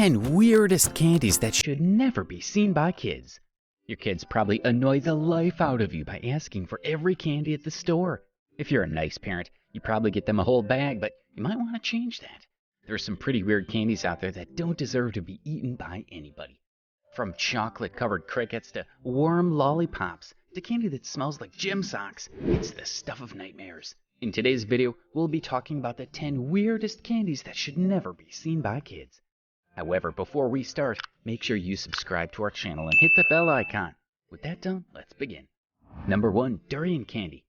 10 weirdest candies that should never be seen by kids. Your kids probably annoy the life out of you by asking for every candy at the store. If you're a nice parent, you probably get them a whole bag, but you might want to change that. There are some pretty weird candies out there that don't deserve to be eaten by anybody. From chocolate-covered crickets to warm lollipops to candy that smells like gym socks, it's the stuff of nightmares. In today's video, we'll be talking about the 10 weirdest candies that should never be seen by kids. However, before we start, make sure you subscribe to our channel and hit the bell icon. With that done, let's begin. Number 1. Durian Candy.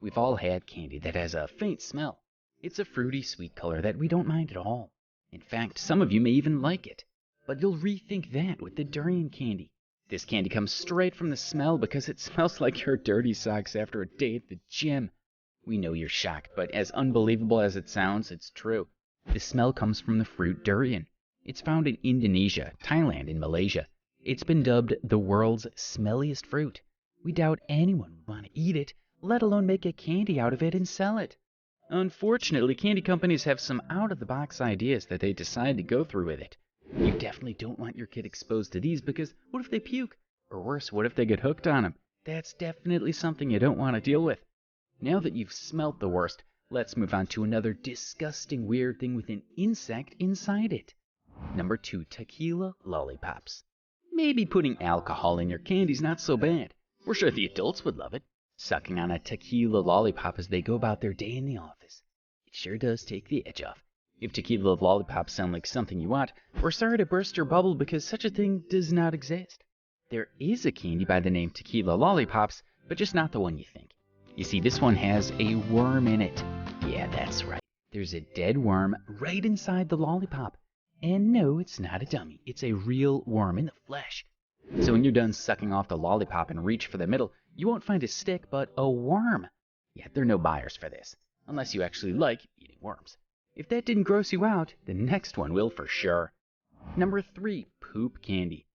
We've all had candy that has a faint smell. It's a fruity, sweet color that we don't mind at all. In fact, some of you may even like it. But you'll rethink that with the Durian Candy. This candy comes straight from the smell because it smells like your dirty socks after a day at the gym. We know you're shocked, but as unbelievable as it sounds, it's true. The smell comes from the fruit durian. It's found in Indonesia, Thailand, and Malaysia. It's been dubbed the world's smelliest fruit. We doubt anyone would want to eat it, let alone make a candy out of it and sell it. Unfortunately, candy companies have some out-of-the-box ideas that they decide to go through with it. You definitely don't want your kid exposed to these because what if they puke? Or worse, what if they get hooked on them? That's definitely something you don't want to deal with. Now that you've smelt the worst, let's move on to another disgusting weird thing with an insect inside it. Number 2. Tequila Lollipops. Maybe putting alcohol in your candy's not so bad. We're sure the adults would love it. Sucking on a tequila lollipop as they go about their day in the office. It sure does take the edge off. If tequila lollipops sound like something you want, we're sorry to burst your bubble because such a thing does not exist. There is a candy by the name Tequila Lollipops, but just not the one you think. You see, this one has a worm in it. Yeah, that's right. There's a dead worm right inside the lollipop. And no, it's not a dummy. It's a real worm in the flesh. So when you're done sucking off the lollipop and reach for the middle, you won't find a stick, but a worm. Yet there are no buyers for this, unless you actually like eating worms. If that didn't gross you out, the next one will for sure. Number 3. Poop Candy.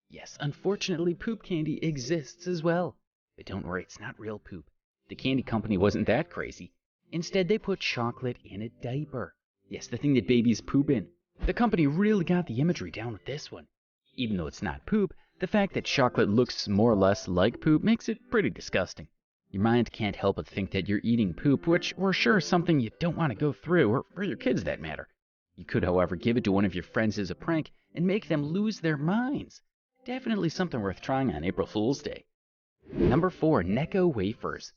Yes, unfortunately, poop candy exists as well. But don't worry, it's not real poop. The candy company wasn't that crazy. Instead, they put chocolate in a diaper. Yes, the thing that babies poop in. The company really got the imagery down with this one. Even though it's not poop, the fact that chocolate looks more or less like poop makes it pretty disgusting. Your mind can't help but think that you're eating poop, which we're sure is something you don't want to go through, or for your kids that matter. You could, however, give it to one of your friends as a prank and make them lose their minds. Definitely something worth trying on April Fool's Day. Number 4. Necco Wafers.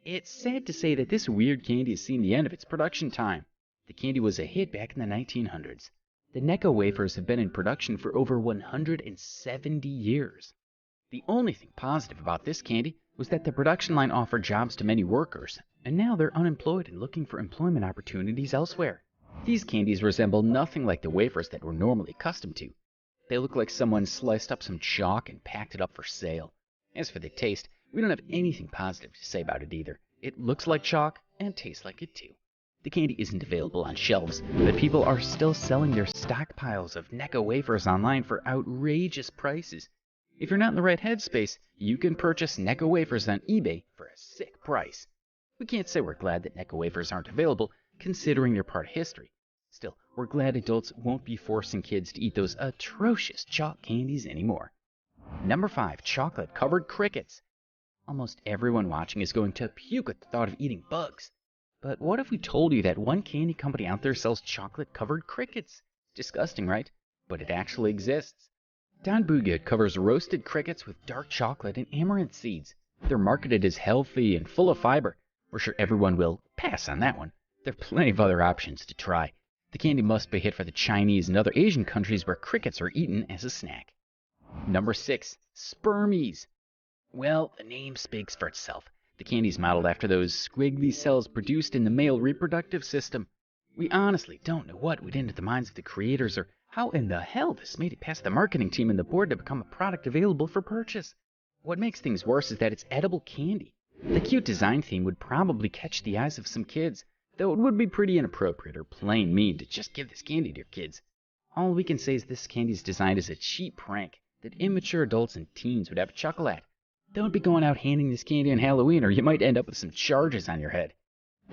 It's sad to say that this weird candy has seen the end of its production time. The candy was a hit back in the 1900s. The Necco Wafers have been in production for over 170 years. The only thing positive about this candy was that the production line offered jobs to many workers, and now they're unemployed and looking for employment opportunities elsewhere. These candies resemble nothing like the wafers that we're normally accustomed to. They look like someone sliced up some chalk and packed it up for sale. As for the taste, we don't have anything positive to say about it either. It looks like chalk and tastes like it too. The candy isn't available on shelves, but people are still selling their stockpiles of Necco Wafers online for outrageous prices. If you're not in the right headspace, you can purchase Necco Wafers on eBay for a sick price. We can't say we're glad that Necco Wafers aren't available, considering they're part of history. Still, we're glad adults won't be forcing kids to eat those atrocious chalk candies anymore. Number 5. Chocolate-covered crickets. Almost everyone watching is going to puke at the thought of eating bugs. But what if we told you that one candy company out there sells chocolate-covered crickets? Disgusting, right? But it actually exists. Don Boogood covers roasted crickets with dark chocolate and amaranth seeds. They're marketed as healthy and full of fiber. We're sure everyone will pass on that one. There are plenty of other options to try. The candy must be a hit for the Chinese and other Asian countries where crickets are eaten as a snack. Number 6. Spermies. Well, the name speaks for itself. The candy's modeled after those squiggly cells produced in the male reproductive system. We honestly don't know what went into the minds of the creators or how in the hell this made it past the marketing team and the board to become a product available for purchase. What makes things worse is that it's edible candy. The cute design theme would probably catch the eyes of some kids, though it would be pretty inappropriate or plain mean to just give this candy to your kids. All we can say is this candy's designed as a cheap prank that immature adults and teens would have a chuckle at. Don't be going out handing this candy on Halloween or you might end up with some charges on your head.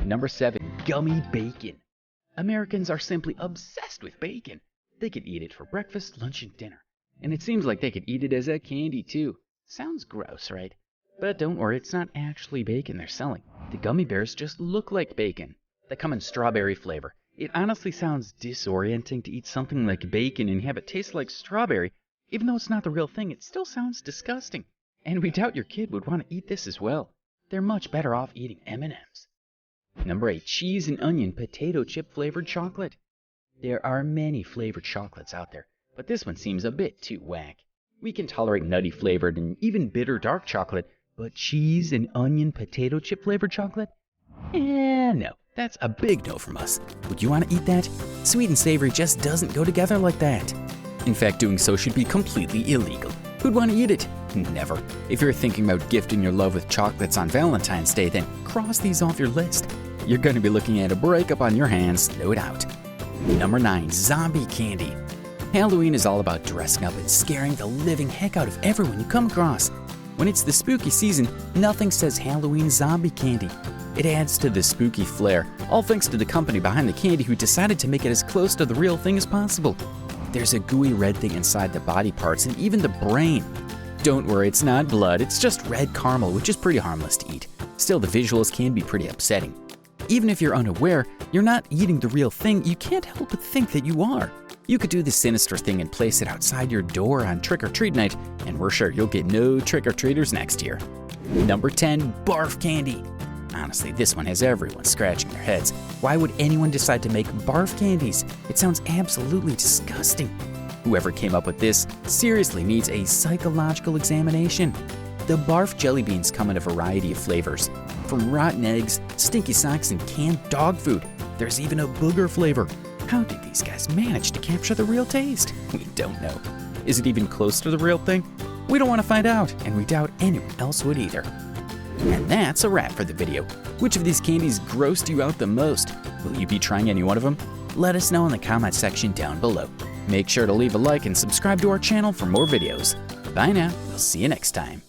Number 7. Gummy Bacon. Americans are simply obsessed with bacon. They could eat it for breakfast, lunch, and dinner. And it seems like they could eat it as a candy, too. Sounds gross, right? But don't worry, it's not actually bacon they're selling. The gummy bears just look like bacon. They come in strawberry flavor. It honestly sounds disorienting to eat something like bacon and have it taste like strawberry. Even though it's not the real thing, it still sounds disgusting. And we doubt your kid would want to eat this as well. They're much better off eating M&Ms. Number 8, cheese and onion potato chip flavored chocolate. There are many flavored chocolates out there, but this one seems a bit too whack. We can tolerate nutty flavored and even bitter dark chocolate, but cheese and onion potato chip flavored chocolate? No, that's a big no from us. Would you want to eat that? Sweet and savory just doesn't go together like that. In fact, doing so should be completely illegal. Who'd want to eat it? Never. If you're thinking about gifting your love with chocolates on Valentine's Day, then cross these off your list. You're going to be looking at a breakup on your hands, no doubt. Number 9, zombie candy. Halloween is all about dressing up and scaring the living heck out of everyone you come across. When it's the spooky season, nothing says Halloween zombie candy. It adds to the spooky flair, all thanks to the company behind the candy who decided to make it as close to the real thing as possible. There's a gooey red thing inside the body parts and even the brain. Don't worry, it's not blood, it's just red caramel, which is pretty harmless to eat. Still, the visuals can be pretty upsetting. Even if you're unaware, you're not eating the real thing, you can't help but think that you are. You could do the sinister thing and place it outside your door on trick-or-treat night, and we're sure you'll get no trick-or-treaters next year. Number 10, Barf Candy. Honestly, this one has everyone scratching their heads. Why would anyone decide to make barf candies? It sounds absolutely disgusting. Whoever came up with this seriously needs a psychological examination. The barf jelly beans come in a variety of flavors, from rotten eggs, stinky socks, and canned dog food. There's even a booger flavor. How did these guys manage to capture the real taste? We don't know. Is it even close to the real thing? We don't want to find out, and we doubt anyone else would either. And that's a wrap for the video. Which of these candies grossed you out the most? Will you be trying any one of them? Let us know in the comment section down below. Make sure to leave a like and subscribe to our channel for more videos. Bye now, we'll see you next time.